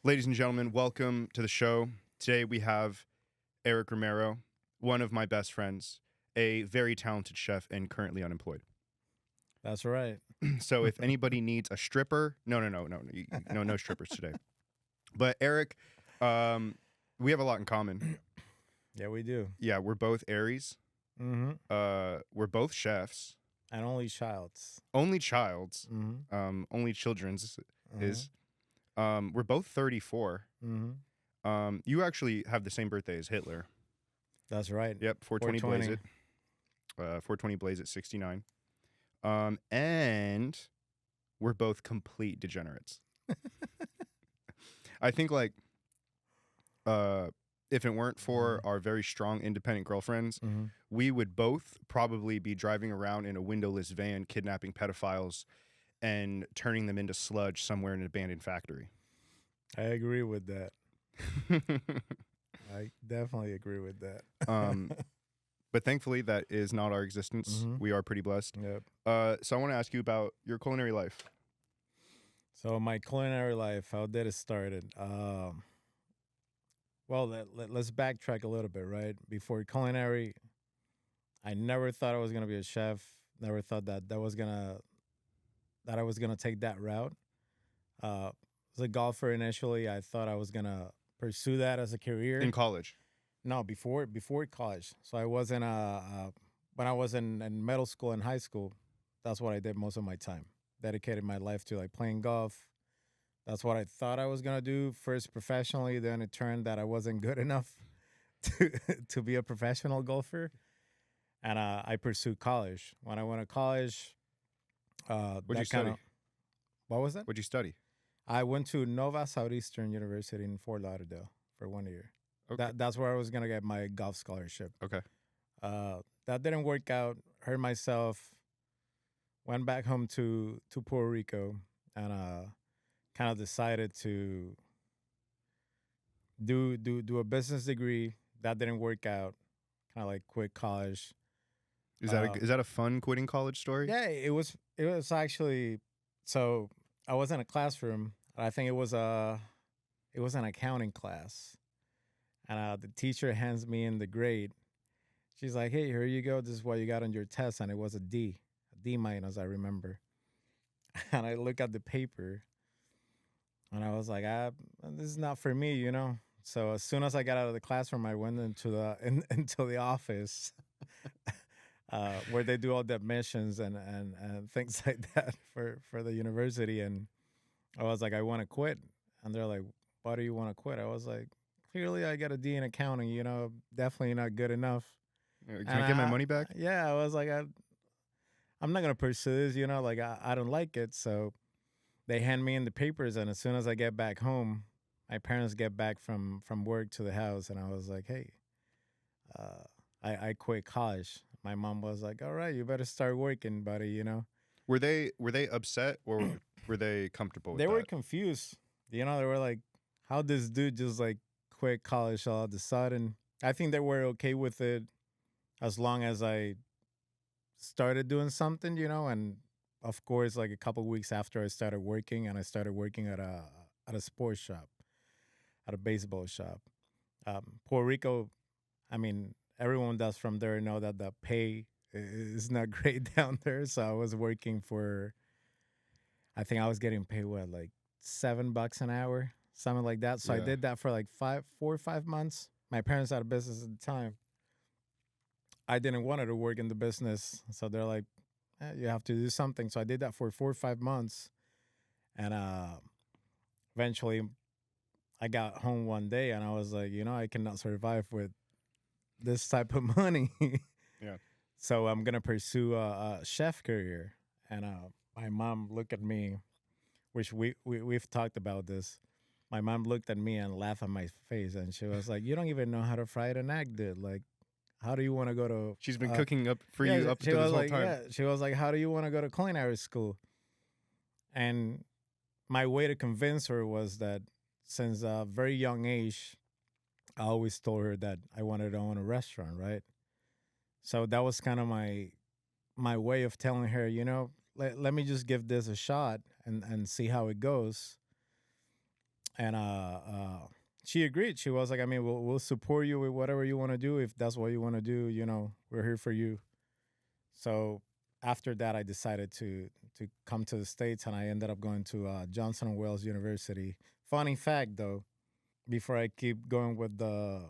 Ladies and gentlemen, welcome to the show. Today we have Eric Romero, one of my best friends, a very talented chef and currently unemployed. That's right. So if anybody needs a stripper, no strippers today. But Eric, we have a lot in common. Yeah, we do. Yeah, we're both Aries. Mm-hmm. We're both chefs. And only childs. Only childs. Mm-hmm. Only children's is. We're both 34. Mm-hmm. You actually have the same birthday as Hitler. That's right. Yep, 420 Blaze it. 420 Blaze it 69. And we're both complete degenerates. I think if it weren't for our very strong independent girlfriends, we would both probably be driving around in a windowless van, kidnapping pedophiles and turning them into sludge somewhere in an abandoned factory. I agree with that. I definitely agree with that. But thankfully, that is not our existence. We are pretty blessed. Yep. So I want to ask you about your culinary life. So my culinary life, how did it started? Well, let's backtrack a little bit, right? Before culinary, I never thought I was gonna be a chef. Never thought that I was gonna take that route. As a golfer initially, I thought I was gonna pursue that as a career. In college? No, before college. So I was when I was in middle school and high school. That's what I did most of my time. Dedicated my life to like playing golf. That's what I thought I was gonna do first professionally. Then it turned that I wasn't good enough to be a professional golfer, and I pursued college. When I went to college, What'd you study? What was that? What'd you study? I went to Nova Southeastern University in Fort Lauderdale for 1 year. Okay. That's where I was gonna get my golf scholarship. Okay. That didn't work out. Hurt myself. Went back home to Puerto Rico and kind of decided to do a business degree. That didn't work out. Kind of like quit college. Is that a fun quitting college story? Yeah, it was actually. So I was in a classroom. I think it was an accounting class, and the teacher hands me in the grade. She's like, "Hey, here you go. This is what you got on your test," and it was a D minus, I remember. And I look at the paper, and I was like, "This is not for me," you know. So as soon as I got out of the classroom, I went into the office. Where they do all the admissions and things like that for the university. And I was like, I want to quit. And they're like, why do you want to quit? I was like, clearly I got a D in accounting, you know, definitely not good enough. Can I get my money back? Yeah, I was like, I'm not going to pursue this, you know, like I don't like it. So they hand me in the papers. And as soon as I get back home, my parents get back from work to the house. And I was like, hey, I quit college. My mom was like, all right, you better start working, buddy, you know. Were they upset or were they comfortable with They that? were confused. You know, they were like, how this dude just like quit college all of a sudden? I think they were okay with it as long as I started doing something, you know. And of course, like a couple of weeks after I started working, and I started working at a sports shop, at a baseball shop. Puerto Rico, I mean, everyone that's from there know that the pay is not great down there. So I was working for, I think I was getting paid like $7 an hour, something like that. So I did that for like 4 or 5 months. My parents had a business at the time. I didn't want to work in the business, so they're like, you have to do something. So I did that for 4 or 5 months, and eventually, I got home one day and I was like, you know, I cannot survive with this type of money. Yeah. So I'm gonna pursue a chef career. And my mom looked at me, which we've talked about this. My mom looked at me and laughed at my face, and she was like, "You don't even know how to fry an egg, dude. Like, how do you want to go to?" She's been cooking up for you up until this whole time. Yeah, she was like, "How do you want to go to culinary school?" And my way to convince her was that since a very young age, I always told her that I wanted to own a restaurant, right? So that was kind of my way of telling her, you know, let me just give this a shot and see how it goes. and she agreed. She was like, I mean, we'll support you with whatever you want to do. If that's what you want to do, we're here for you. So after that, I decided to come to the States, and I ended up going to Johnson and Wales University. Funny fact, though, before I keep going with the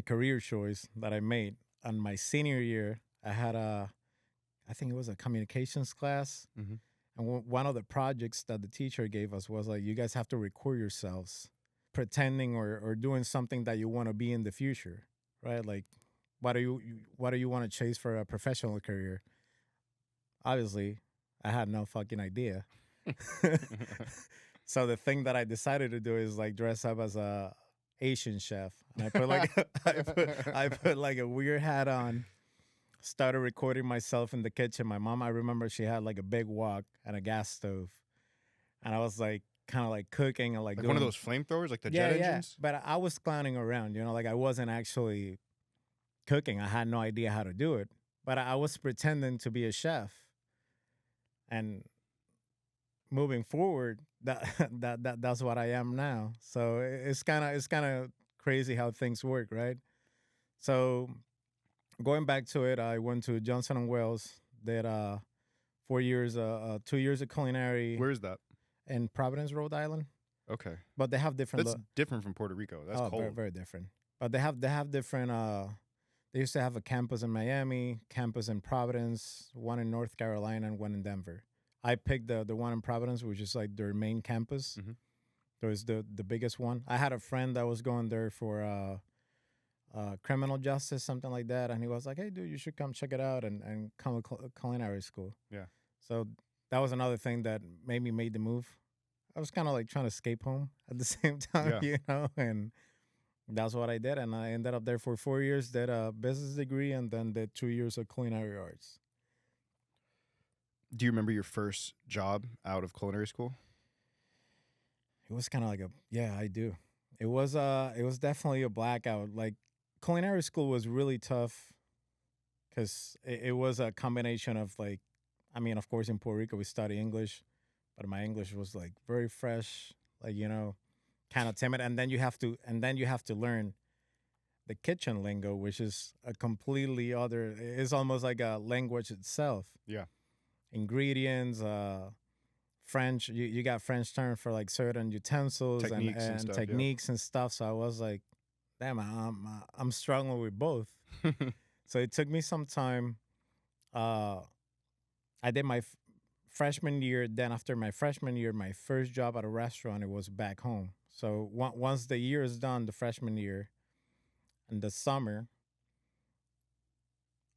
career choice that I made, on my senior year, I had I think it was a communications class, Mm-hmm. and one of the projects that the teacher gave us was like, you guys have to record yourselves pretending or doing something that you want to be in the future, right? Like, what do you want to chase for a professional career? Obviously, I had no fucking idea. So the thing that I decided to do is like dress up as a Asian chef, and I put like I put like a weird hat on. Started recording myself in the kitchen. My mom, I remember she had like a big wok and a gas stove, and I was like kind of like cooking and like Like doing one of those flamethrowers, like the yeah, jet yeah. engines. But I was clowning around, like I wasn't actually cooking. I had no idea how to do it, but I was pretending to be a chef. And moving forward, that's what I am now. So it's kind of crazy how things work, right? So going back to it, I went to Johnson and Wales. Did 4 years, 2 years of culinary Where is that? in Providence, Rhode Island. Okay, But they have different. that's different from Puerto Rico. That's Very cold. very different. But they have different. They used to have a campus in Miami, campus in Providence, one in North Carolina, and one in Denver. I picked the one in Providence, which is like their main campus. Mhm. It was the biggest one. I had a friend that was going there for criminal justice, something like that, and he was like, "Hey, dude, you should come check it out and come to culinary school." Yeah. So that was another thing that made the move. I was kind of like trying to escape home at the same time, Yeah. and that's what I did. And I ended up there for 4 years, did a business degree, and then did 2 years of culinary arts. Do you remember your first job out of culinary school? It was kind of like yeah, I do. It was definitely a blackout. Like culinary school was really tough because it was a combination of like, I mean, of course, in Puerto Rico we study English, but my English was like very fresh, like kind of timid, and then you have to learn the kitchen lingo, which is a completely other. It's almost like a language itself. Yeah. Ingredients, French. You got French term for like certain utensils Techniques and and stuff, yeah. techniques and stuff. So I was like, damn, I'm struggling with both. So it took me some time. I did my freshman year. Then after my freshman year, my first job at a restaurant, it was back home. So once the year is done, the freshman year, in the summer,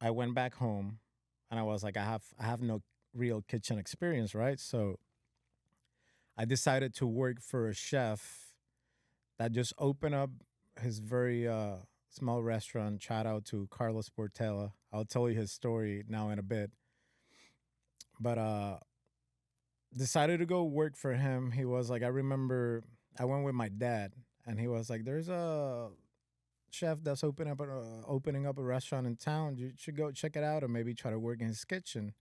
I went back home, and I was like, I have no real kitchen experience, right? So I decided to work for a chef that just opened up his very small restaurant. Shout out to Carlos Portela. I'll tell you his story now in a bit. But decided to go work for him. He was like, I remember I went with my dad, and he was like, "There's a chef that's opening up a restaurant in town. You should go check it out, and maybe try to work in his kitchen."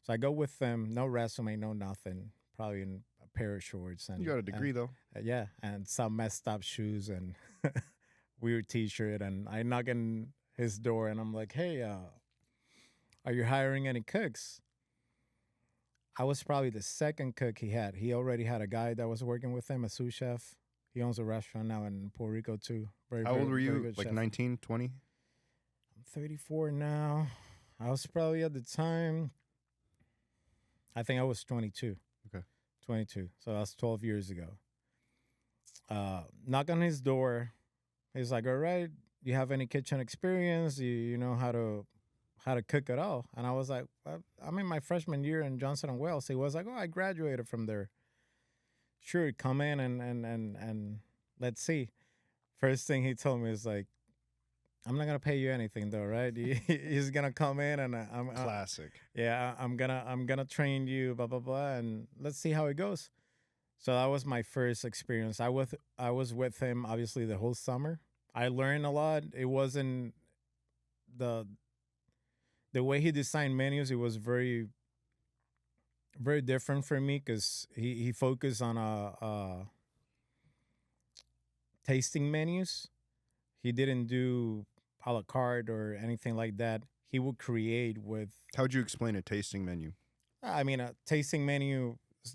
So I go with them. No resume, no nothing. Probably in a pair of shorts and You got a degree though. yeah, and some messed up shoes and weird T-shirt. And I knock on his door, and I'm like, "Hey, are you hiring any cooks?" I was probably the second cook he had. He already had a guy that was working with him, a sous chef. He owns a restaurant now in Puerto Rico too. How old were very you? good Like chef. 19, 20? I'm 34 now. I was probably at the time, I think I was 22. Okay. 22. So that's 12 years ago. Knock on his door. He's like, "All right, you have any kitchen experience? You know how to cook at all?" And I was like, I'm in my freshman year in Johnson and Wales. He was like, "Oh, I graduated from there." Sure, come in and let's see. First thing he told me is like, "I'm not gonna pay you anything though, right? He's gonna come in and Classic. yeah, I'm gonna train you, blah blah blah, and let's see how it goes." So that was my first experience. I was with him obviously the whole summer. I learned a lot. It wasn't the the way he designed menus. It was very different for me because he focused on tasting menus. He didn't do a la carte or anything like that. He would create with, How would you explain a tasting menu? I mean, a tasting menu is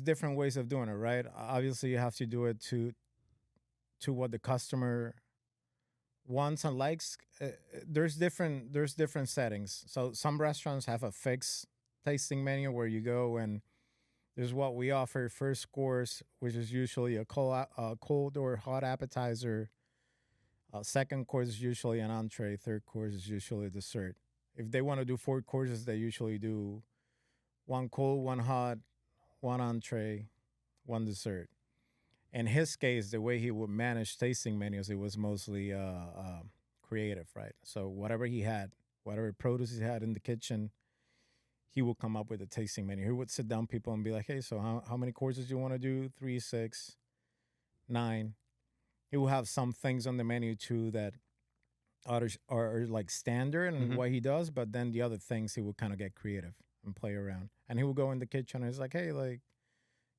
different ways of doing it, right? Obviously, you have to do it to what the customer wants and likes. There's different settings. So some restaurants have a fixed tasting menu where you go and there's what we offer: first course, which is usually a cold or hot appetizer. Second course is usually an entree. Third course is usually a dessert. If they want to do four courses, they usually do one cold, one hot, one entree, one dessert. In his case, the way he would manage tasting menus, it was mostly creative, right? So whatever he had, whatever produce he had in the kitchen, he would come up with a tasting menu. He would sit down people and be like, "Hey, so how many courses do you want to do? 3, 6, 9." He will have some things on the menu too that others are like standard and Mhm. what he does, but then the other things he would kind of get creative and play around. And he would go in the kitchen and he's like, "Hey, like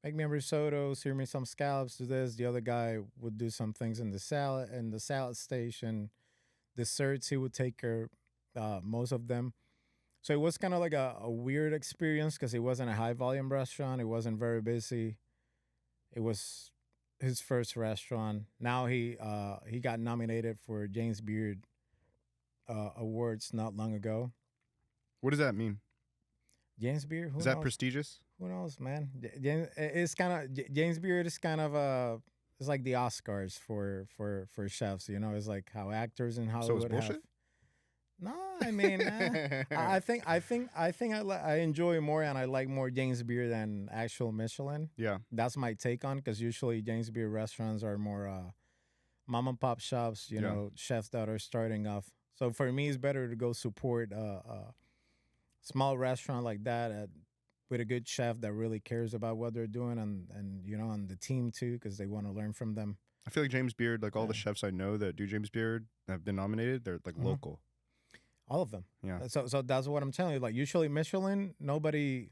make me a risotto, sear me some scallops, do this." The other guy would do some things in the salad station. Desserts, he would take care most of them. So it was kind of like a weird experience because it wasn't a high volume restaurant. It wasn't very busy. It was his first restaurant. Now he got nominated for James Beard awards not long ago. What does that mean? James Beard, who Is that knows? prestigious? Who knows, man? James, it's kind of James Beard is kind of it's like the Oscars for chefs. You know, it's like how actors in So it's Hollywood have. bullshit? No, I mean, I enjoy more and I like more James Beard than actual Michelin. Yeah. That's my take on because usually James Beard restaurants are more mom and pop shops. You Yeah. know, chefs that are starting off. So for me, it's better to go support a small restaurant like that with a good chef that really cares about what they're doing and you know, and the team too because they want to learn from them. I feel like James Beard, like all the Yeah. chefs I know that do James Beard have been nominated, they're like Mhm. local. All of them. Yeah. So that's what I'm telling you. Like usually Michelin, nobody.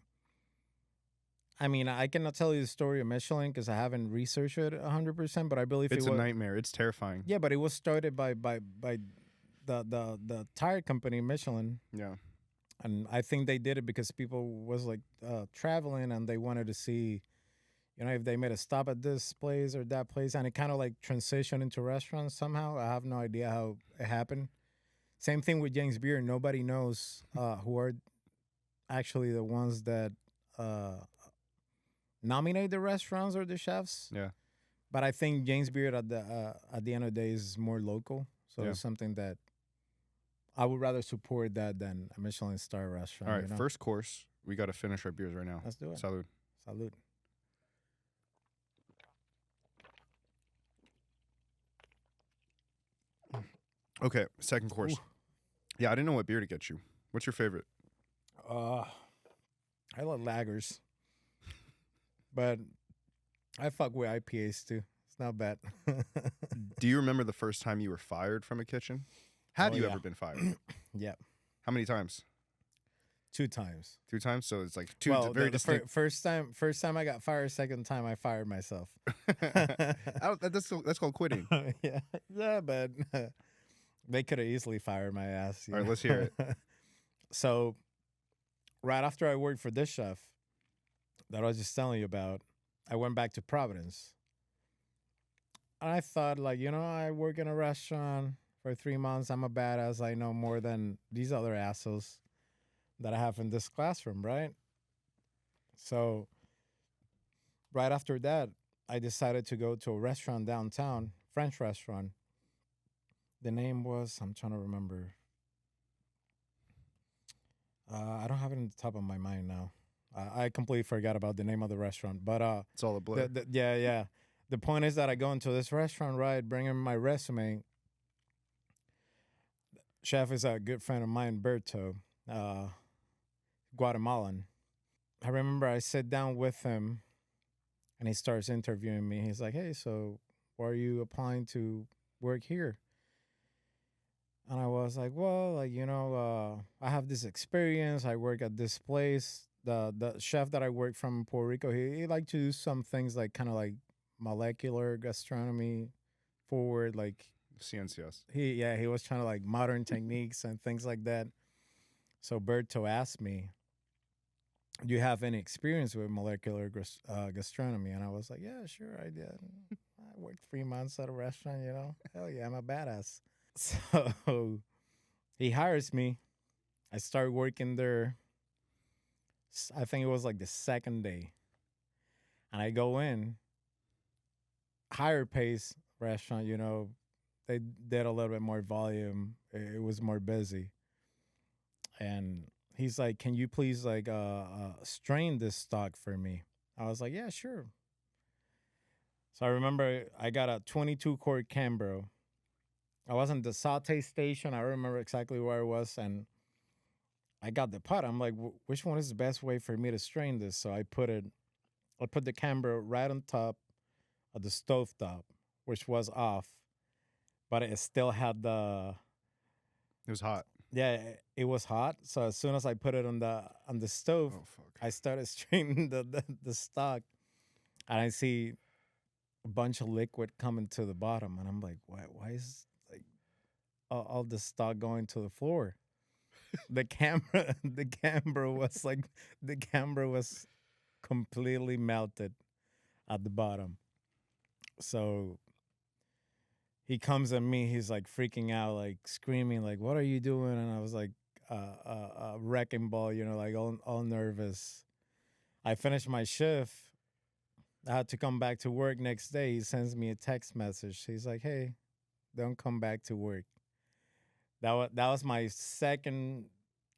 I mean, I cannot tell you the story of Michelin because I haven't researched it 100%. But I believe It's it a was. nightmare. It's terrifying. Yeah, but it was started by the tire company Michelin, Yeah. and I think they did it because people was like traveling and they wanted to see, you know, if they made a stop at this place or that place, and it kind of like transitioned into restaurants somehow. I have no idea how it happened. Same thing with James Beard. Nobody knows who are actually the ones that uh, nominate the restaurants or the chefs. Yeah. But I think James Beard at the end of the day is more local, so Yeah. it's something that I would rather support that than a Michelin star restaurant. All right. You know? First course. We got to finish our beers right now. Let's do it. Salud. Salud. Okay. Second course. Ooh. Yeah. I didn't know what beer to get you. What's your favorite? I love lagers, but I fuck with IPAs too. It's not bad. Do you remember the first time you were fired from a kitchen? Have Oh, you yeah. ever been fired? Yep. How many times? 2 times. 2 times. So it's like two Well, very the distinct. first time I got fired. Second time I fired myself. That's called quitting. yeah, but they could have easily fired my ass. All right, let's hear it. So, right after I worked for this chef that I was just telling you about, I went back to Providence. And I thought, like, you know, I work in a restaurant for 3 months. I'm a badass. I know more than these other assholes that I have in this classroom, right? So, right after that, I decided to go to a restaurant downtown, French restaurant. The name was, I'm trying to remember. I don't have it on the top of my mind now. I completely forgot about the name of the restaurant. But It's all a blur. yeah. The point is that I go into this restaurant, right, bring in my resume. Chef is a good friend of mine, Berto, Guatemalan. I remember I sit down with him and he starts interviewing me. He's like, "Hey, so why are you applying to work here?" And I was like, "Well, like, you know, I have this experience. I work at this place. The chef that I work from in Puerto Rico, he liked to do some things like kind of like molecular gastronomy, forward. Like CNCS. he was trying to like modern techniques and things like that. So Berto asked me, "Do you have any experience with molecular gastronomy?" And I was like, "Yeah, sure, I did. I worked 3 months at a restaurant. Hell yeah, I'm a badass." So he hires me. I start working there. I think it was like the second day, and I go in, higher pace restaurant. They did a little bit more volume. It was more busy, and he's like, "Can you please like strain this stock for me?" I was like, "Yeah, sure." So I remember I got a 22 quart Cambro. I was in the saute station. I remember exactly where I was, and I got the pot. I'm like, which one is the best way for me to strain this? So I put the Cambro right on top of the stove top, which was off, but it still had It was hot. yeah, it was hot. So as soon as I put it on the stove, Oh fuck. I started straining the stock, and I see a bunch of liquid coming to the bottom, and I'm like, why is like all the stock going to the floor? The camera was completely melted at the bottom. So he comes at me, he's like freaking out, like screaming, like, "What are you doing?" And I was like, wrecking ball, like all nervous. I finished my shift. I had to come back to work next day. He sends me a text message. He's like, "Hey, don't come back to work." That was my second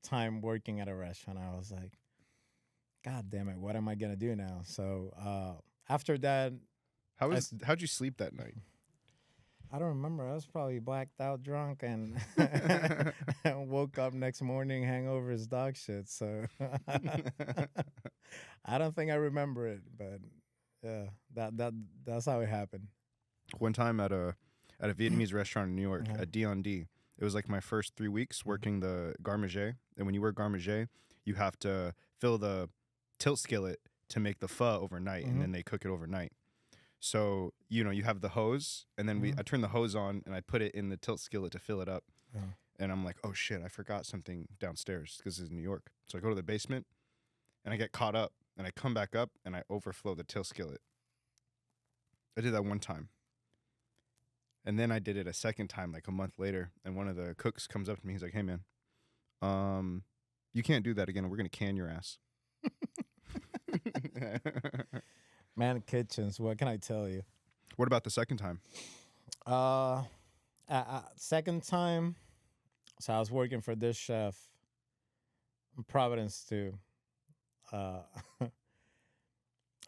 time working at a restaurant. I was like, God damn it, what am I gonna do now? So after that, How'd you sleep that night? I don't remember. I was probably blacked out, drunk, and and woke up next morning hangover as dog shit. So I don't think I remember it, but yeah, that's how it happened. One time at a Vietnamese restaurant in New York, Uh-huh. at D. It was like my first 3 weeks working the garde-manger. And when you work garde-manger, you have to fill the tilt skillet to make the pho overnight, and then they cook it overnight. So, you have the hose, and then I turn the hose on, and I put it in the tilt skillet to fill it up. Uh-huh. And I'm like, oh shit, I forgot something downstairs because it's New York. So I go to the basement, and I get caught up, and I come back up, and I overflow the tilt skillet. I did that one time. And then I did it a second time, like a month later, and one of the cooks comes up to me. He's like, "Hey, man, you can't do that again. We're gonna can your ass." Man kitchens, what can I tell you? What about the second time? Second time, so I was working for this chef in Providence too. Uh,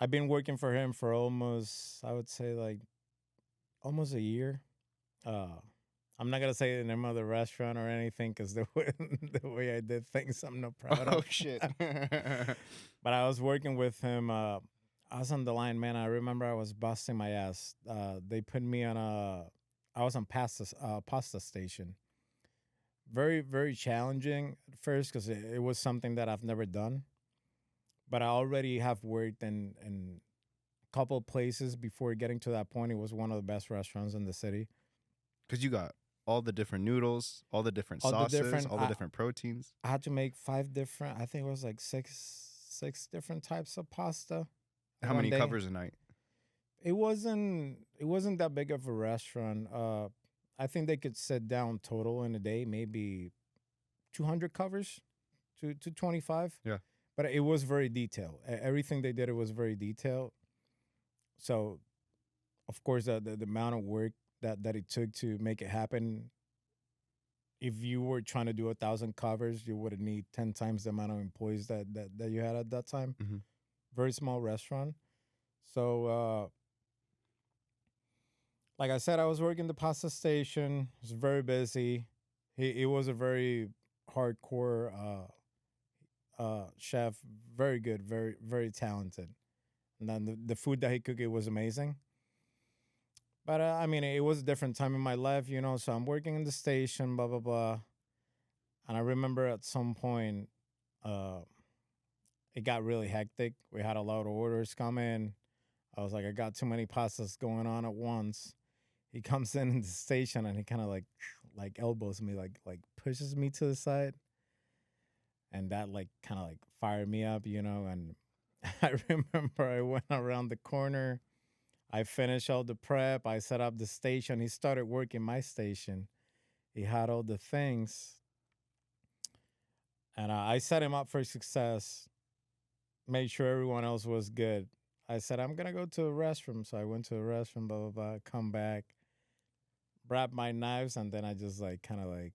I've been working for him for almost, I would say, like almost a year. Uh, I'm not gonna say the name of the restaurant or anything because the way I did things, I'm not proud Oh of. shit! But I was working with him. I was on the line, man. I remember I was busting my ass. They put me on I was on pasta station. Very, very challenging at first because it was something that I've never done. But I already have worked in a couple places before getting to that point. It was one of the best restaurants in the city. Because you got all the different noodles, all the different All the sauces, different- all the different proteins. I had to make 5 different. I think it was like six different types of pasta. How one many day. covers a night? It wasn't that big of a restaurant. I think they could sit down total in a day, maybe 200 covers to 25. Yeah. But it was very detailed. Everything they did, it was very detailed. So, of course, the amount of work that it took to make it happen. If you were trying to do 1,000 covers, you would need 10 times the amount of employees that you had at that time. Mhm. Very small restaurant. So, like I said, I was working the pasta station. It was very busy. He was a very hardcore chef. Very good, very, very talented. And then the food that he cooked, it was amazing. But I mean, it was a different time in my life, So I'm working in the station, blah blah blah. And I remember at some point, it got really hectic. We had a lot of orders come in. I was like, I got too many pastas going on at once. he comes in the station and he kind of like elbows me, like pushes me to the side, and that like kind of like fired me up, you know. And I remember I went around the corner. I finished all the prep. I set up the station. He started working my station. He had all the things, and I set him up for success. Made sure everyone else was good. I said I'm gonna go to the restroom, so I went to the restroom. Blah blah blah. Come back, grab my knives, and then I just like kind of like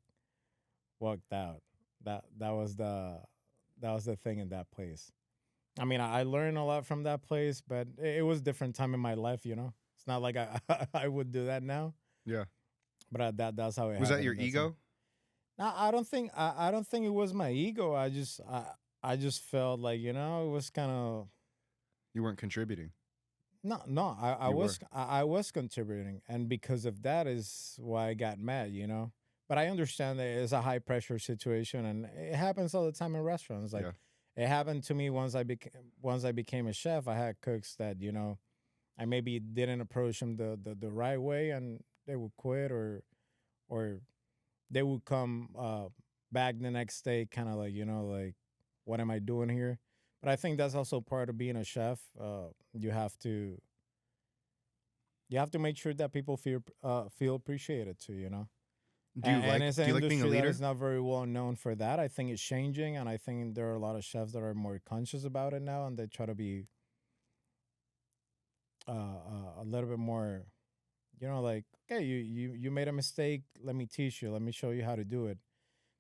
walked out. That was the thing in that place. I mean, I learned a lot from that place, but it was a different time in my life. You know, it's not like I I would do that now. Yeah. But that's how it Was that happened. your ego? No, I don't think it was my ego. I just felt like, you know, it was kind of You weren't contributing. no. I You was were. I was contributing, and because of that is why I got mad. You know, but I understand that it's a high pressure situation, and it happens all the time in restaurants. Like Yeah. it happened to me once I became a chef. I had cooks that, you know, I maybe didn't approach them the right way, and they would quit or they would come back the next day, kind of like, you know, like, what am I doing here? But I think that's also part of being a chef. You have to you have to make sure that people feel appreciated too, you know. And it's Do an you like being a industry that leader? is not very well known for that. I think it's changing, and I think there are a lot of chefs that are more conscious about it now, and they try to be a little bit more, you know, like, okay, you made a mistake. Let me teach you. Let me show you how to do it.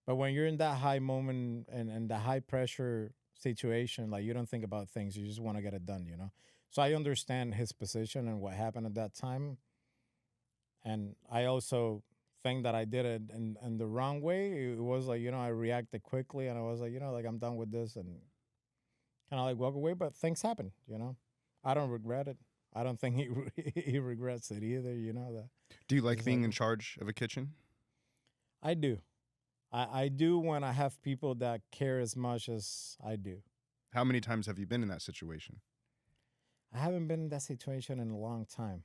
But when you're in that high moment and the high pressure situation, like you don't think about things, you just want to get it done, you know. So I understand his position and what happened at that time, and I also think that I did it in the wrong way. It was like, you know, I reacted quickly, and I was like, you know, like, I'm done with this, and kind of like walk away. But things happen, you know. I don't regret it. I don't think he regrets it either. You know that Do you like it's being like in charge of a kitchen? I do. I do when I have people that care as much as I do. How many times have you been in that situation? I haven't been in that situation in a long time.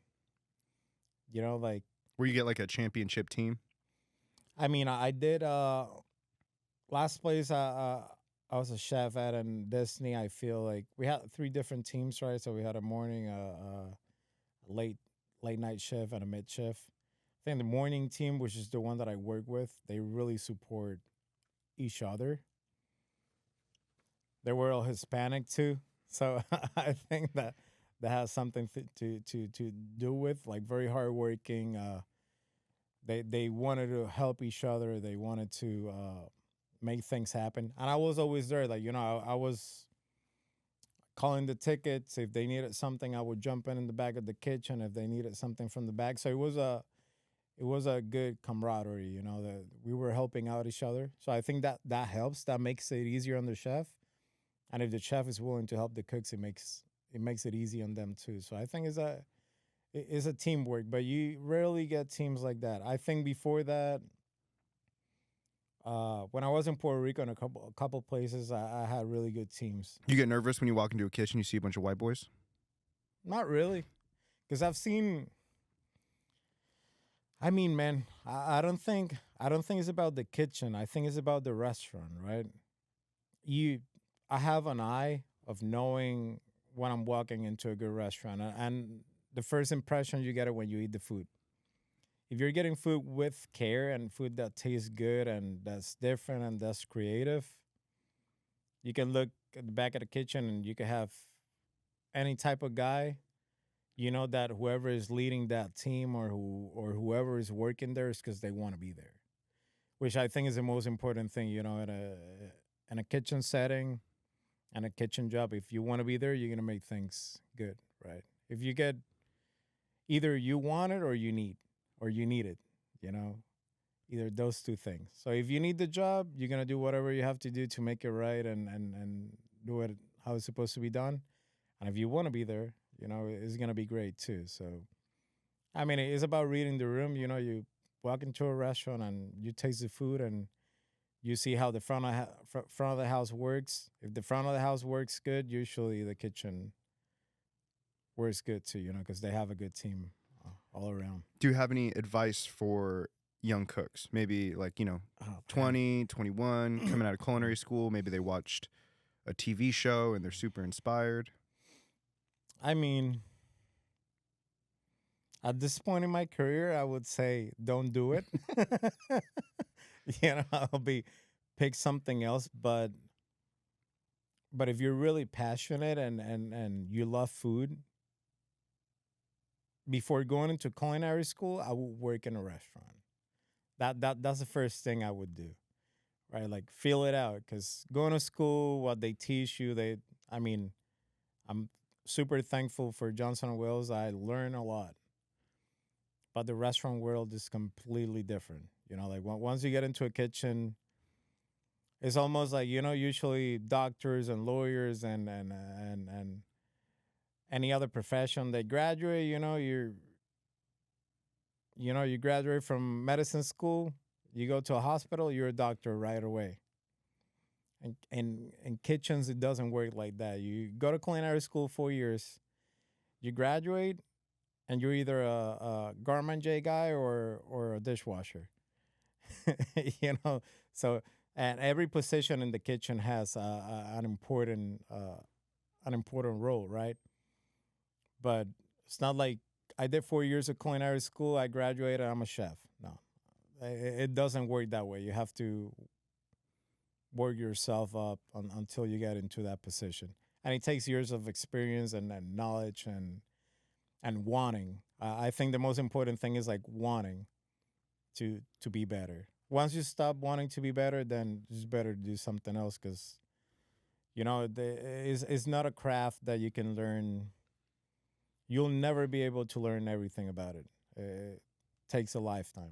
You know, like, Where you get like a championship team? I mean, I did last place I was a chef at in Disney. I feel like we had three different teams, right? So we had a morning, late late night shift, and a mid shift. I think the morning team, which is the one that I work with, they really support each other. They were all Hispanic too, so I think that has something to do with, like, very hardworking. They wanted to help each other. They wanted to make things happen, and I was always there. Like, you know, I was calling the tickets. If they needed something, I would jump in the back of the kitchen if they needed something from the back. So it was a good camaraderie, you know, that we were helping out each other. So I think that helps. That makes it easier on the chef. And if the chef is willing to help the cooks, it makes it easy on them too. So I think it's a teamwork, but you rarely get teams like that. I think before that, when I was in Puerto Rico in a couple places, I had really good teams. You get nervous when you walk into a kitchen, you see a bunch of white boys? Not really, because I've seen. I mean, man, I don't think it's about the kitchen. I think it's about the restaurant, right? You, I have an eye of knowing when I'm walking into a good restaurant, and the first impression you get it when you eat the food. If you're getting food with care and food that tastes good and that's different and that's creative, you can look at the back of the kitchen and you can have any type of guy. You know that whoever is leading that team or whoever is working there is because they want to be there, which I think is the most important thing. You know, in a kitchen setting and a kitchen job, if you want to be there, you're gonna make things good, right? If you get either you want it or you need it, you know, either those two things. So if you need the job, you're gonna do whatever you have to do to make it right and do it how it's supposed to be done. And if you want to be there, you know, it's gonna be great too. So I mean, it's about reading the room. You know, you walk into a restaurant and you taste the food and you see how the front of the house works. If the front of the house works good, usually the kitchen works good too. You know, because they have a good team all around. Do you have any advice for young cooks? Maybe like, Oh, 20, 21, coming out of culinary school. Maybe they watched a TV show and they're super inspired. I mean, at this point in my career, I would say don't do it. I'll be pick something else, but if you're really passionate and you love food, before going into culinary school, I would work in a restaurant. That's the first thing I would do, right? Like feel it out, because going to school, what they teach you, I mean, I'm super thankful for Johnson and Wales. I learn a lot, but the restaurant world is completely different. Like once you get into a kitchen, it's almost like usually doctors and lawyers and any other profession, they graduate. You graduate from medicine school, you go to a hospital, you're a doctor right away. And in kitchens, it doesn't work like that. You go to culinary school 4 years, you graduate, and you're either a garment J guy or a dishwasher. So and every position in the kitchen has an important role, right? But it's not like I did 4 years of culinary school, I graduated, I'm a chef. No, it doesn't work that way. You have to work yourself up until you get into that position, and it takes years of experience and knowledge and wanting. I think the most important thing is like wanting to be better. Once you stop wanting to be better, then it's better to do something else, because it's not a craft that you can learn. You'll never be able to learn everything about it. It takes a lifetime.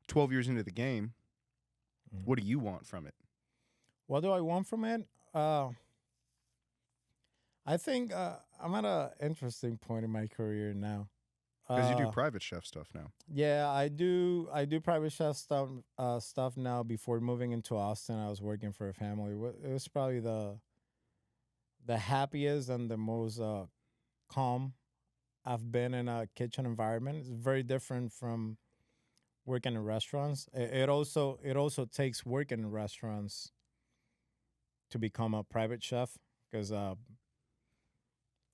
12 years into the game, what do you want from it? What do I want from it? I think I'm at an interesting point in my career now. Because you do private chef stuff now. Yeah, I do. I do private chef stuff now. Before moving into Austin, I was working for a family. It was probably the happiest and the most calm I've been in a kitchen environment. It's very different from working in restaurants. It also takes working in restaurants to become a private chef, because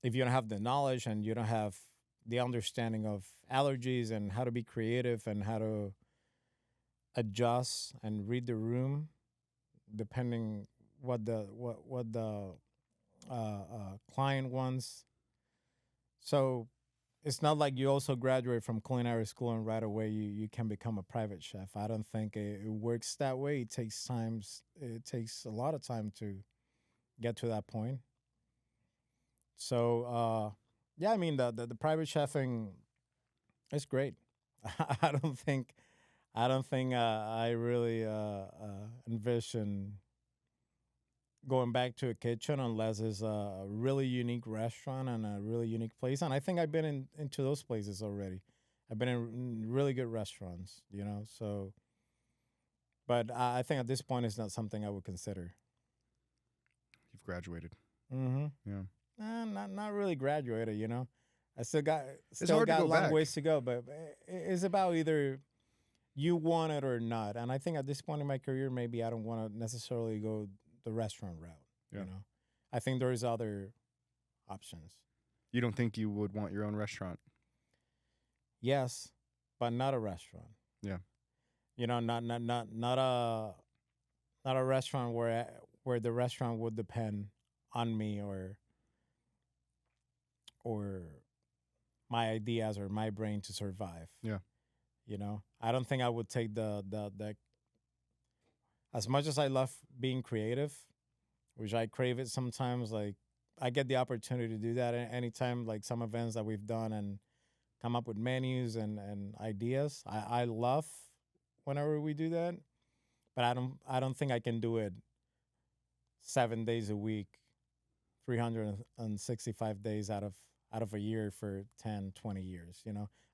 if you don't have the knowledge and you don't have the understanding of allergies and how to be creative and how to adjust and read the room, depending what the client wants. So it's not like you also graduate from culinary school and right away you can become a private chef. I don't think it works that way. It takes times. It takes a lot of time to get to that point. So yeah, I mean the private chefing is great. I don't think I really envision going back to a kitchen unless it's a really unique restaurant and a really unique place. And I think I've been into those places already. I've been in really good restaurants, So, but I think at this point it's not something I would consider. You've graduated. Mm-hmm. Yeah. Not really graduated. I still got a long back. ways to go. But it's about either you want it or not. And I think at this point in my career, maybe I don't want to necessarily go the restaurant route. Yeah. I think there's other options. You don't think you would want your own restaurant? Yes, but not a restaurant. Yeah. Not a restaurant where the restaurant would depend on me or my ideas or my brain to survive. Yeah. I don't think I would take the as much as I love being creative, which I crave it sometimes. Like I get the opportunity to do that anytime, like some events that we've done and come up with menus and ideas. I love whenever we do that, but I don't think I can do it 7 days a week, 365 days out of a year for 10, 20 years.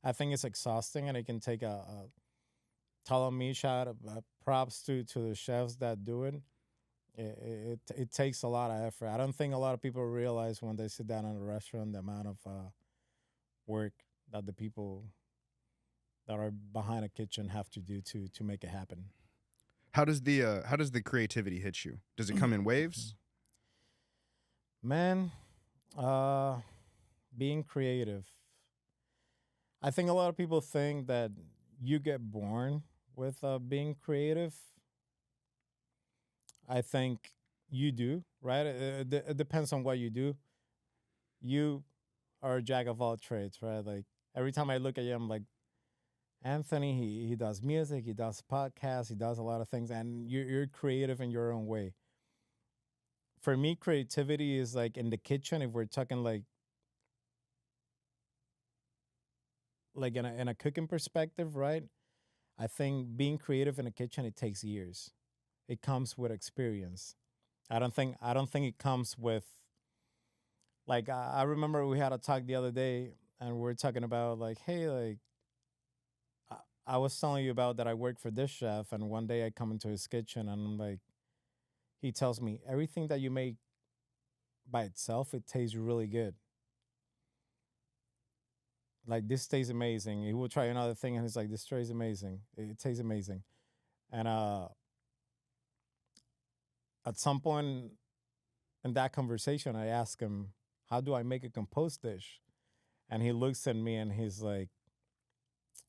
I think it's exhausting, and it can take a tell me shout props to the chefs that do it. It takes a lot of effort. I don't think a lot of people realize when they sit down in a restaurant the amount of work that the people that are behind a kitchen have to do to make it happen. How does the creativity hit you? Does it come in waves? Man, uh, being creative. I think a lot of people think that you get born with being creative. I think you do, right? It depends on what you do. You are a jack of all trades, right? Like every time I look at you, I'm like, Anthony, he does music, he does podcasts, he does a lot of things, and you're creative in your own way. For me, creativity is like in the kitchen. If we're talking like in a cooking perspective, right? I think being creative in the kitchen it takes years. It comes with experience. I don't think it comes with like I remember we had a talk the other day and we were talking about like, hey, like I was telling you about that I work for this chef, and one day I come into his kitchen and I'm like, he tells me everything that you make by itself, it tastes really good. Like this tastes amazing. He will try another thing and he's like, this tastes amazing. It tastes amazing. And at some point in that conversation, I ask him, how do I make a compost dish? And he looks at me and he's like,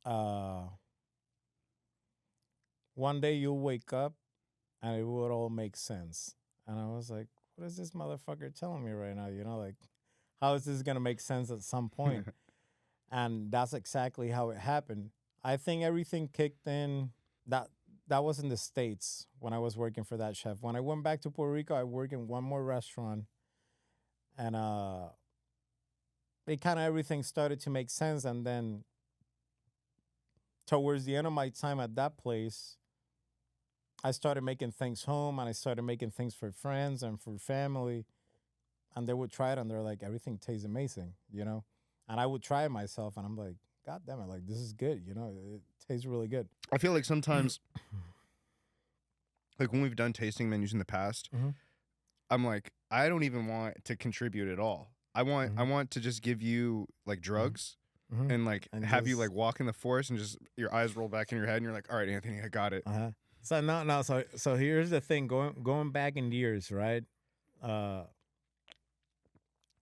uh, one day you'll wake up and it will all make sense. And I was like, what is this motherfucker telling me right now? Like, how is this going to make sense at some point? And that's exactly how it happened. I think everything kicked in. That that was in the States when I was working for that chef. When I went back to Puerto Rico, I worked in one more restaurant, and it kind of everything started to make sense. And then towards the end of my time at that place, I started making things home, and I started making things for friends and for family, and they would try it, and they're like, everything tastes amazing. And I would try it myself, and I'm like, God damn it, like this is good. It tastes really good. I feel like sometimes, like when we've done tasting menus in the past, Mm-hmm. I'm like, I don't even want to contribute at all. I Mm-hmm. want to just give you like drugs Mm-hmm. and like And have you just like walk in the forest and just your eyes roll back in your head and you're like, all right, Anthony, I got it. uh-huh. So no. So here's the thing. Going back in years, right? Uh,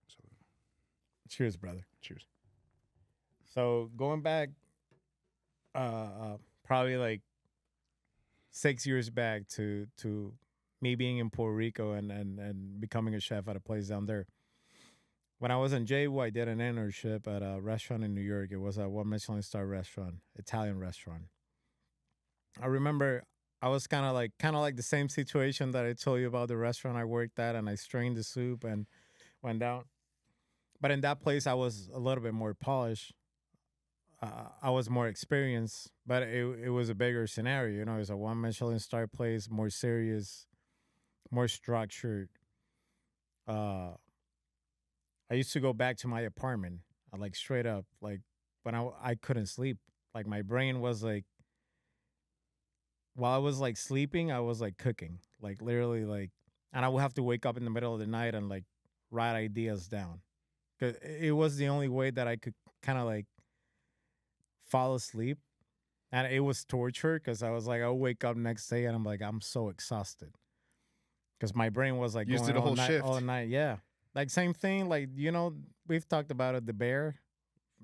So, cheers, brother. cheers. So going back, probably like 6 years back to me being in Puerto Rico and becoming a chef at a place down there. When I was in JU, I did an internship at a restaurant in New York. It was a one Michelin star restaurant, Italian restaurant. I remember I was kind of like the same situation that I told you about the restaurant I worked at, and I strained the soup and went down. But in that place, I was a little bit more polished. I was more experienced, but it was a bigger scenario. It was a one Michelin star place, more serious, more structured. Uh, I used to go back to my apartment, like straight up, like when I couldn't sleep. Like my brain was like, while I was like sleeping, I was like cooking, like literally like, and I would have to wake up in the middle of the night and like write ideas down, because it was the only way that I could kind of like fall asleep. And it was torture because I was like, I'll wake up next day and I'm like, I'm so exhausted because my brain was like You just going did a whole all shift. night. Yeah. Like, same thing. Like, we've talked about it, the bear,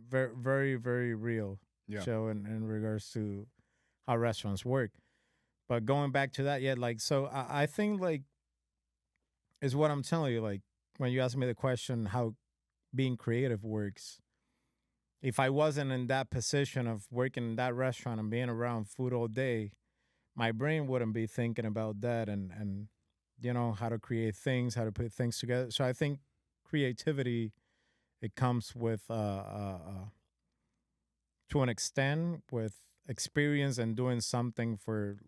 very, very, very real Yeah. show in regards to how restaurants work. But going back to that, yeah, like, so I think, like, is what I'm telling you. Like, when you ask me the question, how being creative works, if I wasn't in that position of working in that restaurant and being around food all day, my brain wouldn't be thinking about that and how to create things, how to put things together. So I think creativity it comes with to an extent with experience and doing something for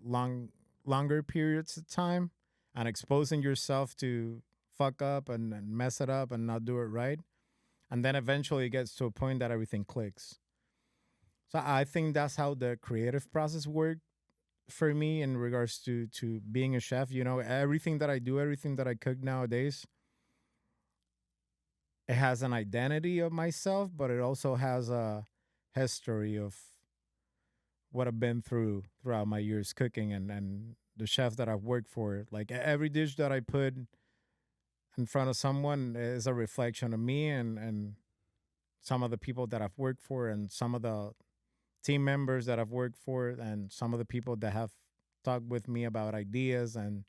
longer periods of time and exposing yourself to fuck up and mess it up and not do it right, and then eventually it gets to a point that everything clicks. So I think that's how the creative process works for me in regards to being a chef. Everything that I do, everything that I cook nowadays, it has an identity of myself, but it also has a history of what I've been through throughout my years cooking, and the chef that I've worked for. Like every dish that I put in front of someone is a reflection of me and some of the people that I've worked for and some of the team members that I've worked for and some of the people that have talked with me about ideas and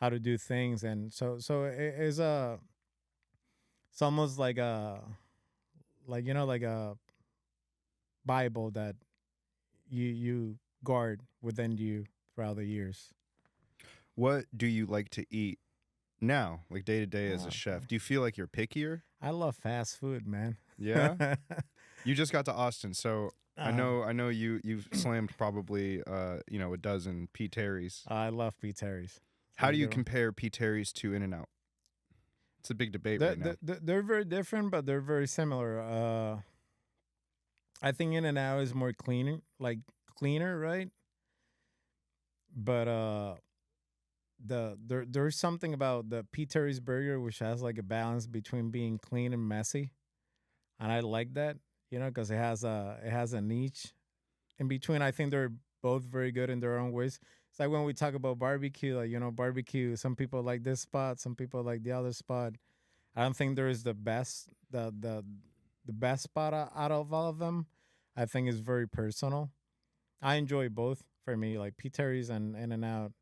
how to do things. And so it is a it's almost like a like a Bible that you guard within you throughout the years. What do you like to eat now, like day to day as a chef? Do you feel like you're pickier? I love fast food, man. Yeah. You just got to Austin, so I know you've slammed probably a dozen P. Terry's. I love P. Terry's. How do you compare P. Terry's to In-N-Out? It's a big debate They're, right now. they're very different, but they're very similar. I think In and Out is more cleaner, right? But there's something about the P. Terry's burger which has like a balance between being clean and messy, and I like that, because it has a niche in between. I think they're both very good in their own ways. It's like when we talk about barbecue, like barbecue. Some people like this spot, some people like the other spot. I don't think there is the best spot out of all of them. I think it's very personal. I enjoy both. For me, like P. Terry's and In and Out.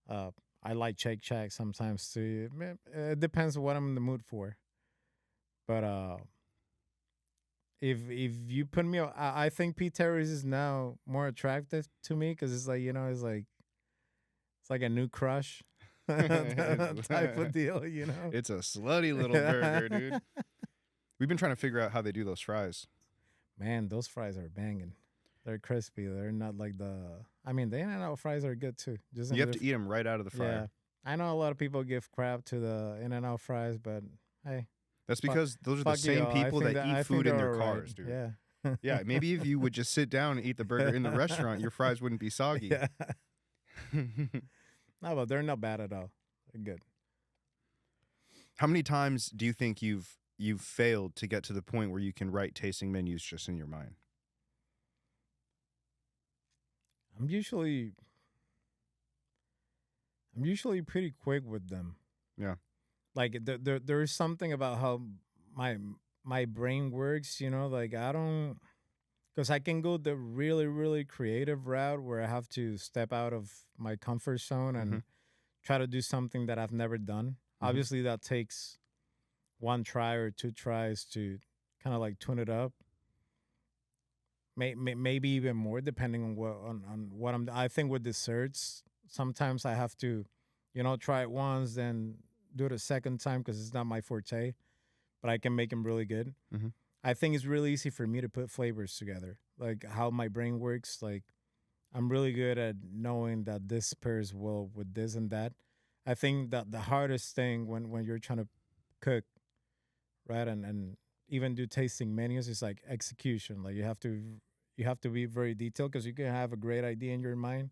Uh, I like Shake Shack sometimes too. It depends what I'm in the mood for. But if you put me, I think P. Terry's is now more attractive to me because it's like it's like a new crush type of deal. It's a slutty little burger, dude. We've been trying to figure out how they do those fries. Man, those fries are banging. They're crispy. They're not like the. I mean, the In-N-Out fries are good too. Just You have to eat them right out of the fryer. Yeah, I know a lot of people give crap to the In-N-Out fries, but hey, That's because those are the same people that eat food in their cars, dude. Yeah. Yeah, maybe if you would just sit down and eat the burger in the restaurant, your fries wouldn't be soggy. Yeah. No, but they're not bad at all. They're good. How many times do you think you've failed to get to the point where you can write tasting menus just in your mind? I'm usually pretty quick with them. Yeah. Like there's something about how my brain works, like I don't, because I can go the really, really creative route where I have to step out of my comfort zone and try to do something that I've never done. Obviously, that takes one try or two tries to kind of like tune it up. Maybe even more, depending on what I'm. I think with desserts, sometimes I have to, try it once, then do it a second time because it's not my forte, but I can make them really good. I think it's really easy for me to put flavors together, like how my brain works. Like I'm really good at knowing that this pairs well with this and that. I think that the hardest thing when you're trying to cook, right, and even do tasting menus is like execution. Like you have to be very detailed because you can have a great idea in your mind,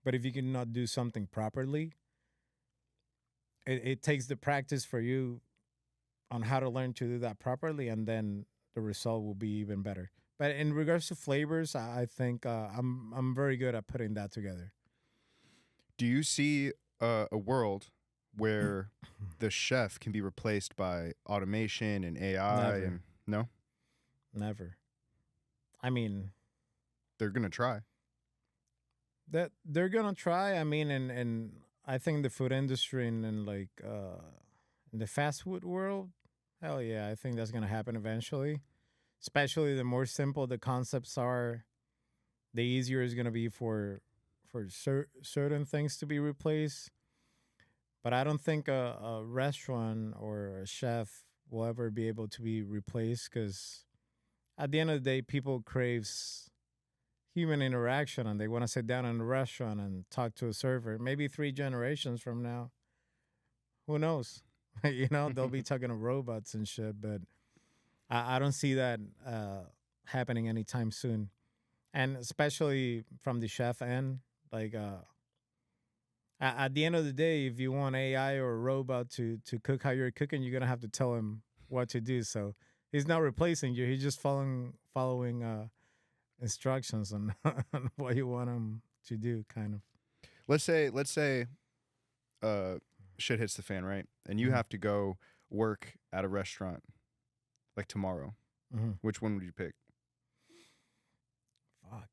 but if you cannot do something properly, it takes the practice for you on how to learn to do that properly, and then the result will be even better. But in regards to flavors, I think I'm very good at putting that together. Do you see a world where the chef can be replaced by automation and AI? Never. And no, Never. I mean, they're gonna try. that they're gonna try. I mean, and I think the food industry and like in the fast food world, hell yeah, I think that's gonna happen eventually. Especially the more simple the concepts are, the easier it's gonna be for certain things to be replaced. But I don't think a restaurant or a chef will ever be able to be replaced because at the end of the day, people craves human interaction and they want to sit down in a restaurant and talk to a server. Maybe 3 generations from now, who knows? They'll be talking to robots and shit. But I don't see that happening anytime soon. And especially from the chef end, like At the end of the day, if you want AI or a robot to cook how you're cooking, you're gonna have to tell him what to do. So he's not replacing you. He's just following instructions on, on what you want him to do, kind of. Let's say uh shit hits the fan, right? And you Mhm. have to go work at a restaurant like tomorrow. Mhm. Which one would you pick? Fuck,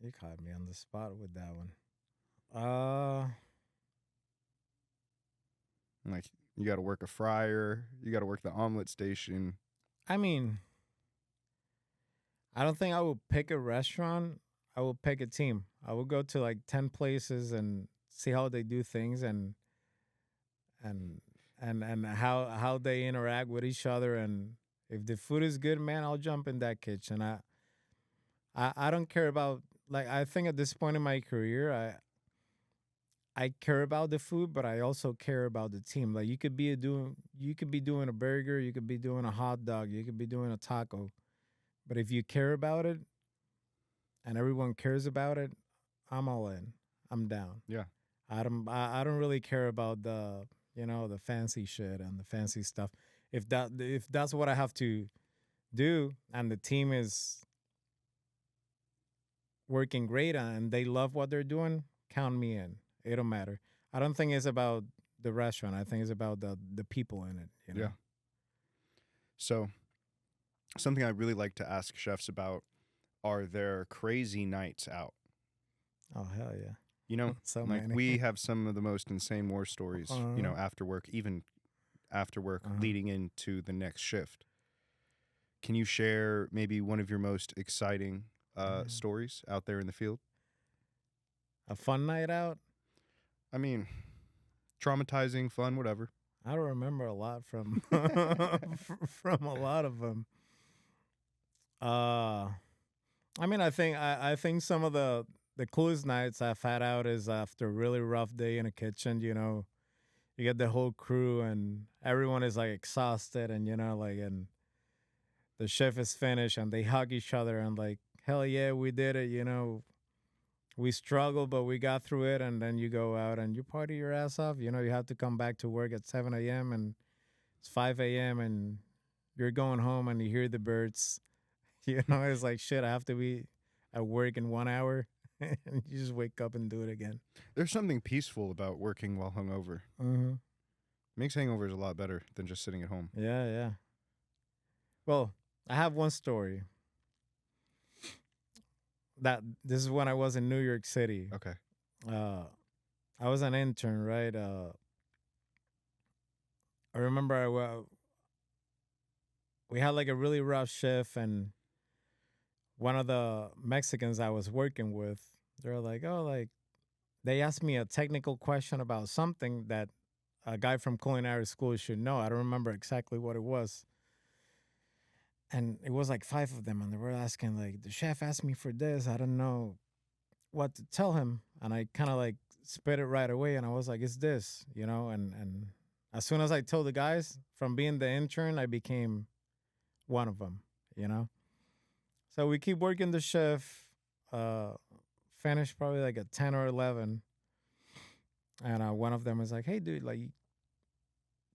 you caught me on the spot with that one. Uh, Like you got to work a fryer, you got to work the omelet station. I mean, I don't think I would pick a restaurant. I will pick a team. I will go to like 10 places and see how they do things and and how they interact with each other, and if the food is good, man, I'll jump in that kitchen. I don't care about, like, I think at this point in my career, I care about the food, but I also care about the team. Like you could be doing a burger, you could be doing a hot dog, you could be doing a taco, but if you care about it and everyone cares about it, I'm all in. I'm down. Yeah. I don't really care about the, the fancy shit and the fancy stuff. If that's what I have to do and the team is working great and they love what they're doing, count me in. It don't matter. I don't think it's about the restaurant. I think it's about the people in it. Yeah. So, something I really like to ask chefs about are their crazy nights out. Oh hell yeah. You know, So like many. we have some of the most insane war stories, Uh-huh. after work, even after work, Uh-huh. leading into the next shift. Can you share maybe one of your most exciting Yeah. stories out there in the field? A fun night out. I mean, traumatizing, fun, whatever. I don't remember a lot from from a lot of them. Uh, I mean, I think some of the coolest nights I've had out is after a really rough day in a kitchen. You get the whole crew and everyone is like exhausted, and like, and the chef is finished and they hug each other and like, hell yeah, we did it. We struggled, but we got through it. And then you go out and you party your ass off. You have to come back to work at 7 a.m. and it's 5 a.m. and you're going home and you hear the birds. It's like, shit, I have to be at work in 1 hour. And you just wake up and do it again. There's something peaceful about working while hungover. Mm-hmm. Makes hangovers a lot better than just sitting at home. Yeah, yeah. Well, I have one story. This is when I was in New York City. Okay. I was an intern, right? I remember we had like a really rough shift, and one of the Mexicans I was working with, they're like, oh, like, they asked me a technical question about something that a guy from culinary school should know. I don't remember exactly what it was. And it was like five of them, and they were asking, like, the chef asked me for this. I don't know what to tell him. And I kind of like spit it right away, and I was like, it's this, and as soon as I told the guys, from being the intern, I became one of them, you know? So we keep working the shift, finish probably like at 10 or 11. And one of them is like, hey, dude, like,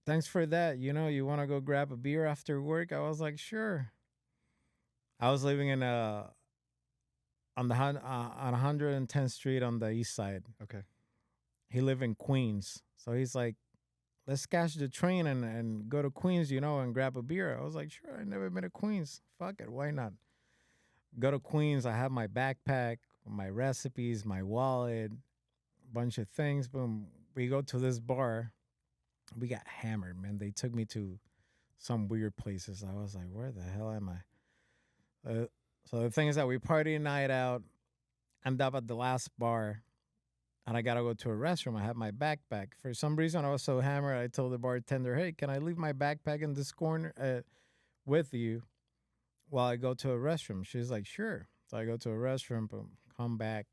thanks for that. You want to go grab a beer after work? I was like, sure. I was living in on 110th Street on the east side. Okay. He lived in Queens. So he's like, let's catch the train and go to Queens, and grab a beer. I was like, sure, I've never been to Queens. Fuck it, why not? Go to Queens. I have my backpack, my recipes, my wallet, bunch of things. Boom. We go to this bar. We got hammered, man. They took me to some weird places. I was like, where the hell am I? So the thing is that we party a night out, end up at the last bar, and I gotta go to a restroom. I have my backpack. For some reason, I was so hammered, I told the bartender, hey, can I leave my backpack in this corner with you while I go to a restroom? She's like, sure. So I go to a restroom, boom, come back.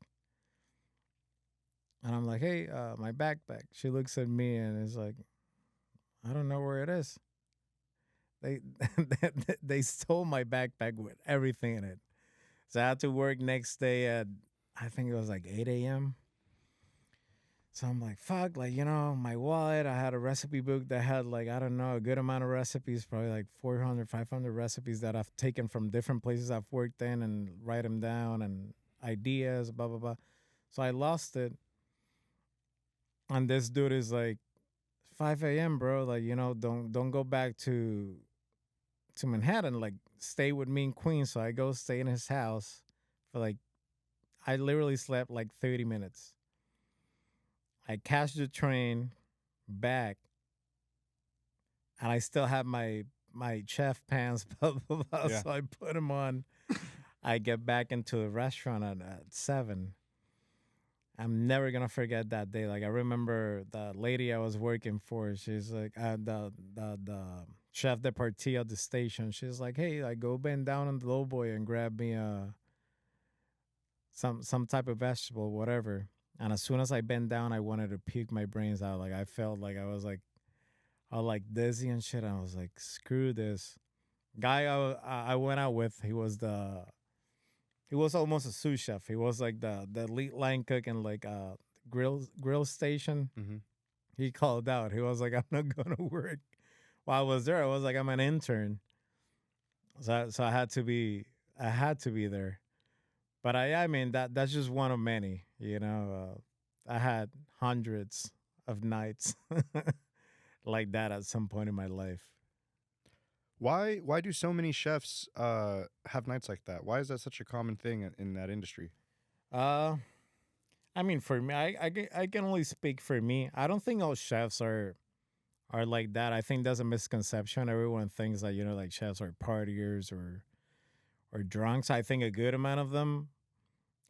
And I'm like, hey, my backpack. She looks at me and is like, I don't know where it is. They they stole my backpack with everything in it. So I had to work next day at, I think it was like 8 a.m. So I'm like, fuck, like, my wallet, I had a recipe book that had like, I don't know, a good amount of recipes, probably like 400, 500 recipes that I've taken from different places I've worked in and write them down and ideas, blah, blah, blah. So I lost it. And this dude is like, 5 a.m., bro. Like, don't go back to Manhattan. Like, stay with me in Queens. So I go stay in his house for like, I literally slept like 30 minutes. I catch the train back, and I still have my chef pants, blah, blah, blah. Yeah. So I put them on. I get back into the restaurant at 7. I'm never gonna forget that day. Like, I remember the lady I was working for. She's like, the chef de partie at the station. She's like, hey, like, go bend down on the low boy and grab me some type of vegetable, whatever. And as soon as I bent down, I wanted to puke my brains out. Like, I felt like I was like all like dizzy and shit. I was like, screw this. Guy I went out with, he was almost a sous chef. He was like the lead line cook in like grill station. Mm-hmm. He called out. He was like, I'm not gonna work. While I was there, I was like, I'm an intern. So I had to be there. But I mean that's just one of many, I had hundreds of nights like that at some point in my life. Why do so many chefs have nights like that? Why is that such a common thing in that industry? Uh I mean, for me, I can only speak for me. I don't think all chefs are like that. I think that's a misconception. Everyone thinks that, like chefs are partiers or drunks. I think a good amount of them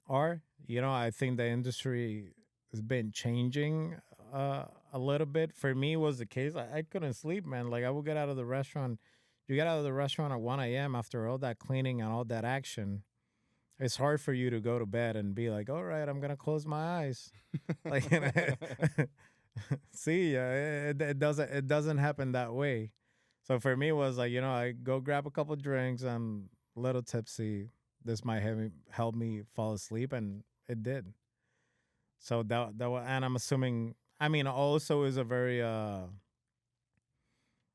are. I think the industry has been changing a little bit. For me, it was the case. I couldn't sleep, man. Like, I would get out of the restaurant. You get out of the restaurant at 1 a.m. after all that cleaning and all that action. It's hard for you to go to bed and be like, all right, I'm going to close my eyes. Like, see, it doesn't happen that way. So for me, it was like, I go grab a couple drinks. I'm a little tipsy. This might help me fall asleep, and it did. So and I'm assuming. I mean, also is a very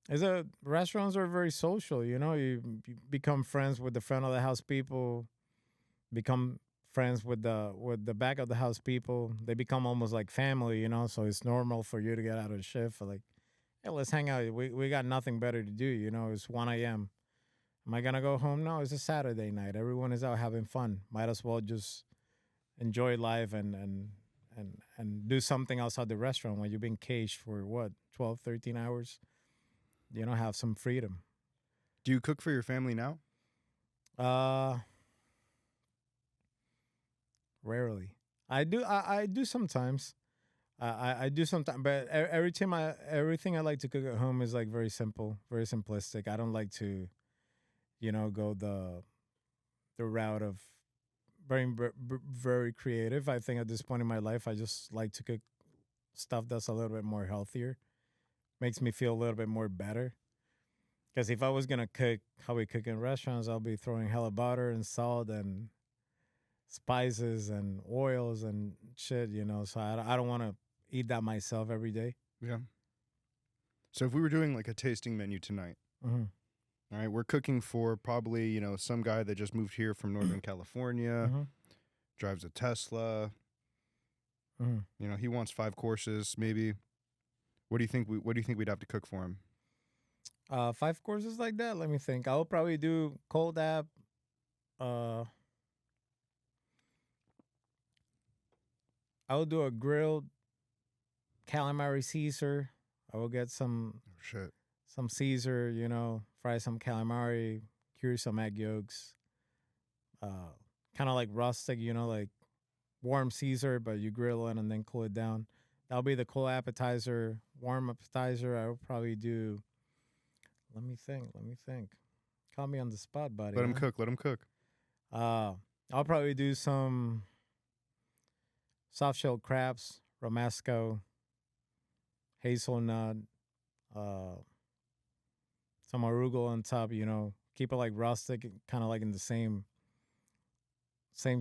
is a restaurants are very social. You become friends with the front of the house people, become friends with the back of the house people. They become almost like family. So it's normal for you to get out of the shift for like, hey, let's hang out. We got nothing better to do. It's 1 a.m. Am I gonna go home? No, it's a Saturday night. Everyone is out having fun. Might as well just enjoy life and do something outside the restaurant when you've been caged for what, 12, 13 hours. Have some freedom. Do you cook for your family now? Uh Rarely. I do sometimes. I do sometimes, but everything I like to cook at home is like very simple, very simplistic. I don't like to, go the route of very creative. I think at this point in my life, I just like to cook stuff that's a little bit more healthier. Makes me feel a little bit more better. Because if I was gonna cook how we cook in restaurants, I'll be throwing hella butter and salt and spices and oils and shit. So I don't want to eat that myself every day. Yeah. So if we were doing like a tasting menu tonight, Mm-hmm. all right, we're cooking for probably, some guy that just moved here from Northern California, Mm-hmm. drives a Tesla. Mm-hmm. He wants 5 courses, maybe. What do you think we'd have to cook for him? 5 courses like that. Let me think. I will probably do cold app. I will do a grilled calamari Caesar. I will get some Oh, shit. Caesar. Fry some calamari, cure some egg yolks. Kind of like rustic. Like warm Caesar, but you grill it and then cool it down. That'll be the cool appetizer. Warm appetizer, I will probably do. Let me think. Call me on the spot, buddy. Let him cook. Let him cook. I'll probably do some soft shelled crabs, romesco, hazelnut, uh, some arugula on top. Keep it like rustic, kind of like in the same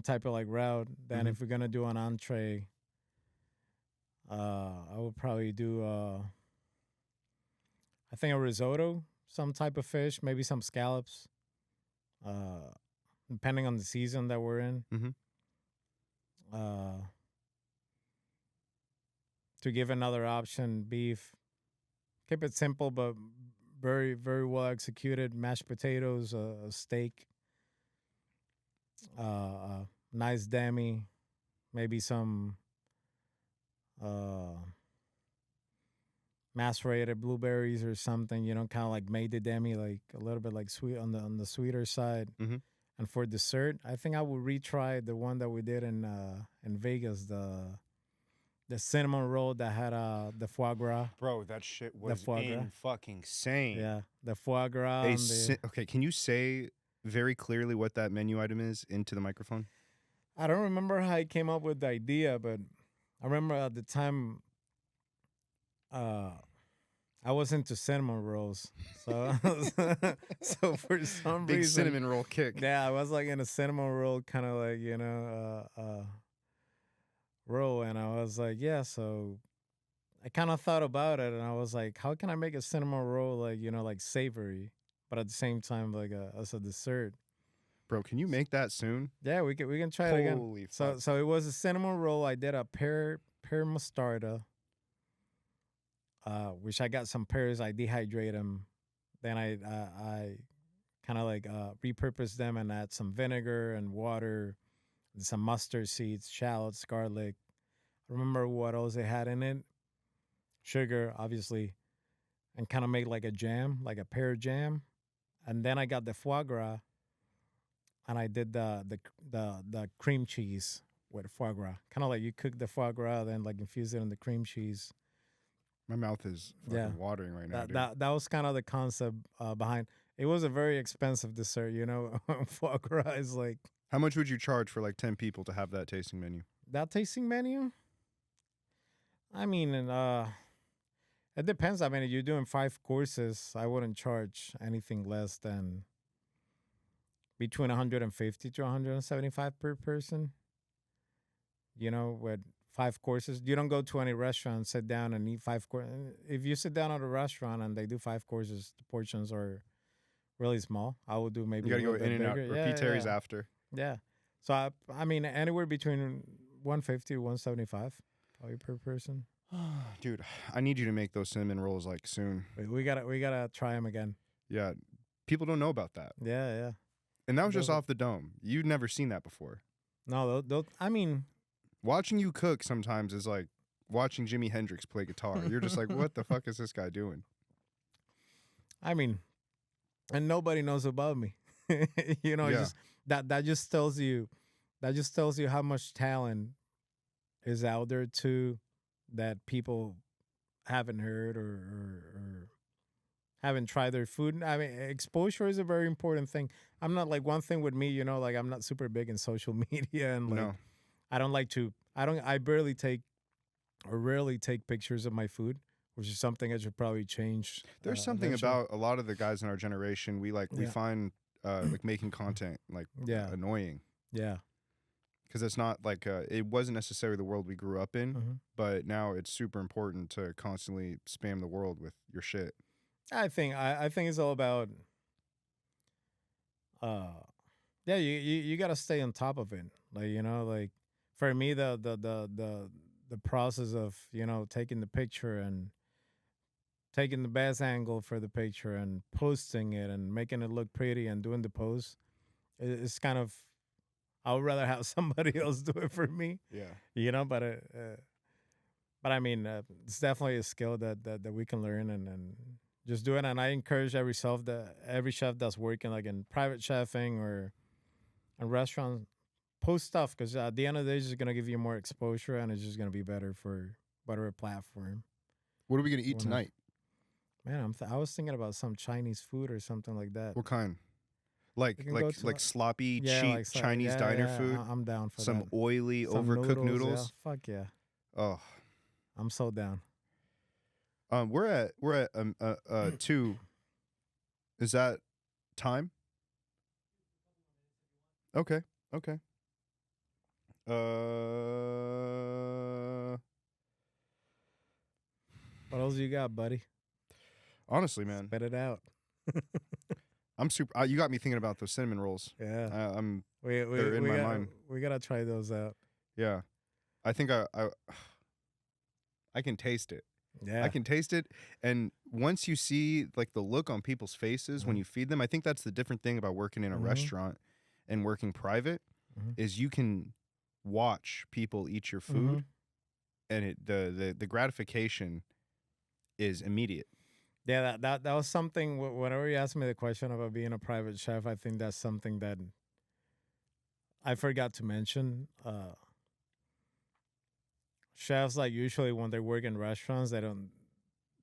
type of like route. Then Mhm. if we're gonna do an entree, I would probably do I think a risotto, some type of fish, maybe some scallops. Uh, Depending on the season that we're in. Mm-hmm. Uh, to give another option, beef. Keep it simple, but very, very well executed. Mashed potatoes, a steak, nice demi, maybe some uh, macerated blueberries or something. You know, kind of like made the demi, like a little bit like sweet on the sweeter side. Mm-hmm. And for dessert, I think I would retry the one that we did in Vegas, the cinnamon roll that had the foie gras. Bro, that shit The was foie gras. fucking sane. Yeah, the foie gras. Okay, can you say very clearly what that menu item is into the microphone? I don't remember how I came up with the idea, but I remember at the time uh, I was into cinnamon rolls. So, so for some Big reason, cinnamon roll kick. yeah, I was like in a cinnamon roll kind of like, roll. And I was like, yeah, so I kind of thought about it and I was like, how can I make a cinnamon roll like, like savory, but at the same time, like as a dessert? Bro, can you make that soon? Yeah, we can try it again. Holy So fuck. so it was a cinnamon roll. I did a pear mostarda, which I got some pears. I dehydrate them, then I kind of like repurpose them and add some vinegar and water, and some mustard seeds, shallots, garlic. I remember what else they had in it. Sugar, obviously, and kind of made like a jam, like a pear jam. And then I got the foie gras, and I did the cream cheese with foie gras. Kind of like you cook the foie gras, then like infuse it in the cream cheese. My mouth is fucking watering right now, That dude. that was kind of the concept behind. It was a very expensive dessert, you know. Foie gras is like How much would you charge for like 10 people to have that tasting menu? that tasting menu. I mean, it depends. I mean, if you're doing 5 courses, I wouldn't charge anything less than between 150 to 175 per person. You know, with 5 courses, you don't go to any restaurant, sit down and eat 5 courses. If you sit down at a restaurant and they do 5 courses, the portions are really small. I would do maybe You a gotta go little in bit and out. bigger. Repeat Terry's Yeah, after. yeah. So I mean, anywhere between 150 to 175 probably per person. Dude, I need you to make those cinnamon rolls like soon. We gotta try them again. Yeah, people don't know about that. Yeah, yeah. And that was just Those- off the dome. You'd never seen that before. No, those, I mean, Watching you cook sometimes is like watching Jimi Hendrix play guitar. You're just like, what the fuck is this guy doing? and nobody knows about me. You know, Yeah. just that just tells you how much talent is out there too that people haven't heard or haven't tried their food. I mean, exposure is a very important thing. I'm not like one thing with me, you know, like I'm not super big in social media and like No. I don't like to I barely take or rarely take pictures of my food, which is something I should probably change. There's something eventually. about a lot of the guys in our generation, we Yeah. find like making content like Yeah. annoying. Yeah. Because it's not like it wasn't necessarily the world we grew up in, Mhm. but now it's super important to constantly spam the world with your shit. I think it's all about yeah, you got to stay on top of it. Like, you know, like for me the process of, you know, taking the picture and taking the best angle for the picture and posting it and making it look pretty and doing the post is kind of I would rather have somebody else do it for me, Yeah. you know, but I mean, it's definitely a skill that we can learn and just do it. And I encourage every chef that's working like in private chefing or in restaurants, post stuff because at the end of the day, it's just gonna give you more exposure and it's just gonna be better for whatever platform. What are we gonna eat Wanna- tonight? Man, I was thinking about some Chinese food or something like that. What kind? Like We can go to, sloppy, yeah, cheap like Chinese diner food. I'm down for Some that. oily, Some overcooked noodles. noodles. Yeah, fuck yeah, Oh, I'm so down. we're at 2. Is that time? Okay. Okay. What else you got, buddy? Honestly, man, Spit it out. I'm super. You got me thinking about those cinnamon rolls. Yeah. I'm. We They're in my mind. We gotta try those out. Yeah, I think I can taste it. Yeah. I can taste it, and once you see like the look on people's faces when you feed them, I think that's the different thing about working in a restaurant and working private is you can watch people eat your food, and the gratification is immediate. Yeah, that was something. Whenever you asked me the question about being a private chef, I think that's something that I forgot to mention. Chefs, like, usually when they work in restaurants, they don't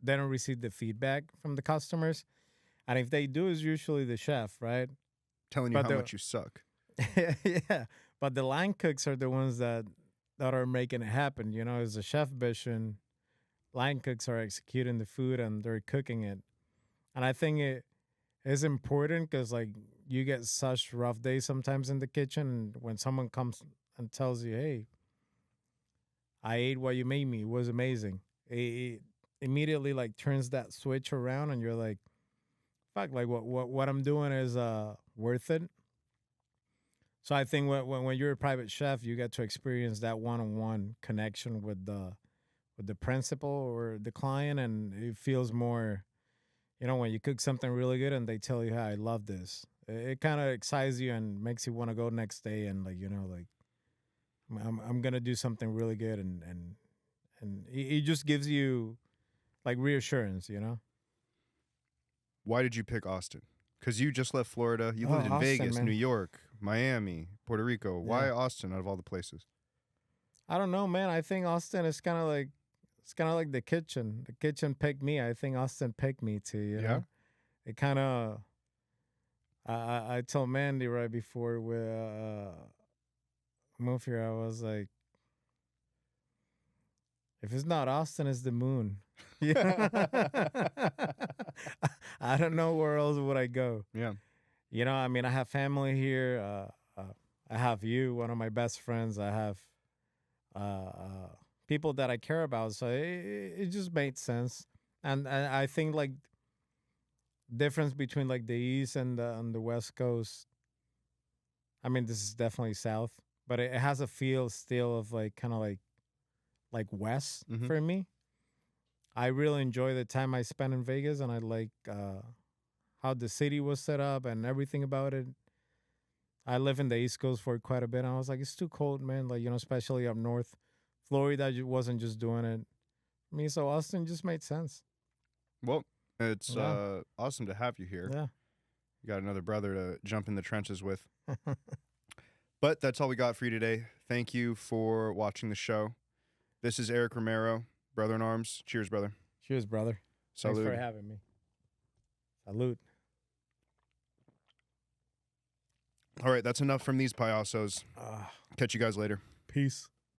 receive the feedback from the customers, and if they do, it's usually the chef, right? Telling you how much you suck. Yeah, but the line cooks are the ones that are making it happen. You know, as a chef vision, line cooks are executing the food and they're cooking it, and I think it is important because, like, you get such rough days sometimes in the kitchen, and when someone comes and tells you, "Hey, I ate what you made me. It was amazing." It immediately, like, turns that switch around, and you're like, "Fuck! Like, what I'm doing is worth it." So I think when you're a private chef, you get to experience that one-on-one connection with the principal or the client, and it feels more. You know, when you cook something really good and they tell you, "Hey, I love this," it kind of excites you and makes you want to go next day and, like, you know, like, I'm gonna do something really good, and it just gives you, like, reassurance, you know. Why did you pick Austin? Because you just left Florida. You Oh, lived in Austin, Vegas, man. New York, Miami, Puerto Rico. Why Austin out of all the places? I don't know, man. I think Austin is kind of like the kitchen. The kitchen picked me. I think Austin picked me too. You know, it kind of. I told Mandy right before we moved here. I was like, if it's not Austin, it's the moon. Yeah. I don't know where else would I go. Yeah. You know, I mean, I have family here. I have you, one of my best friends. I have people that I care about. So it just made sense. And I think, like, difference between, like, the East and the West Coast. I mean, this is definitely South, but it has a feel still of, like, kind of like West for me. I really enjoy the time I spent in Vegas, and I like how the city was set up and everything about it. I live in the East Coast for quite a bit, and I was like, it's too cold, man. Like, you know, especially up north. Florida wasn't just doing it. I mean, so Austin just made sense. Well, it's awesome to have you here. Yeah. You got another brother to jump in the trenches with. But that's all we got for you today. Thank you for watching the show. This is Eric Romero, brother in arms. Cheers, brother. Cheers, brother. Salud. Thanks for having me. Salute. All right, that's enough from these payasos. Catch you guys later. Peace.